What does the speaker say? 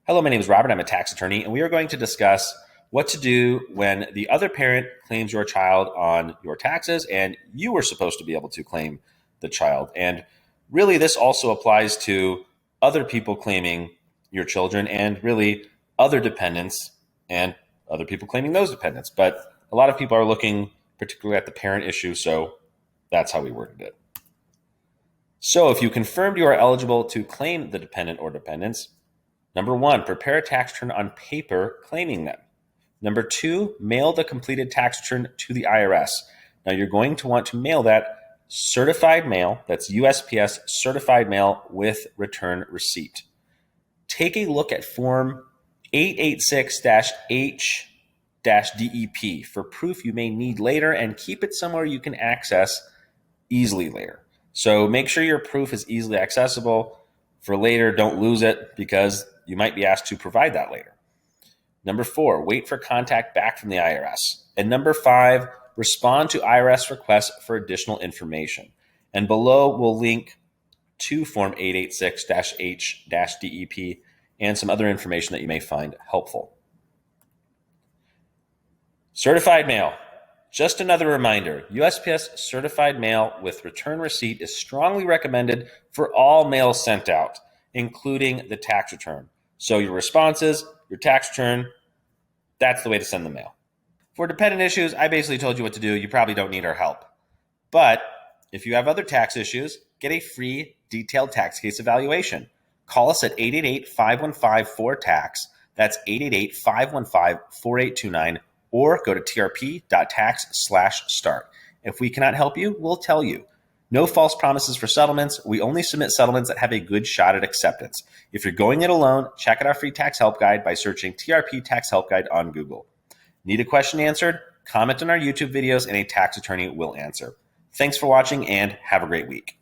Hello, my name is Robert. I'm a tax attorney, and we are going to discuss what to do when the other parent claims your child on your taxes and you were supposed to be able to claim the child. And really, this also applies to other people claiming your children and really other dependents and other people claiming those dependents. But a lot of people are looking particularly at the parent issue, so that's how we worded it. So if you confirmed you are eligible to claim the dependent or dependents, number 1, prepare a tax return on paper claiming them. Number 2, mail the completed tax return to the IRS. Now you're going to want to mail that certified mail, that's USPS certified mail with return receipt. Take a look at Form 886-H-DEP for proof you may need later and keep it somewhere you can access easily later. So make sure your proof is easily accessible for later. Don't lose it because you might be asked to provide that later. Number 4, wait for contact back from the IRS. And number 5, respond to IRS requests for additional information. And below we'll link to Form 886-H-DEP and some other information that you may find helpful. Certified mail. Just another reminder, USPS certified mail with return receipt is strongly recommended for all mail sent out, including the tax return. So your responses, your tax return, that's the way to send the mail. For dependent issues, I basically told you what to do. You probably don't need our help. But if you have other tax issues, get a free detailed tax case evaluation. Call us at 888-515-4TAX. That's 888-515-4829. Or go to trp.tax/start. If we cannot help you, we'll tell you. No false promises for settlements. We only submit settlements that have a good shot at acceptance. If you're going it alone, check out our free tax help guide by searching TRP Tax Help Guide on Google. Need a question answered? Comment on our YouTube videos and a tax attorney will answer. Thanks for watching and have a great week.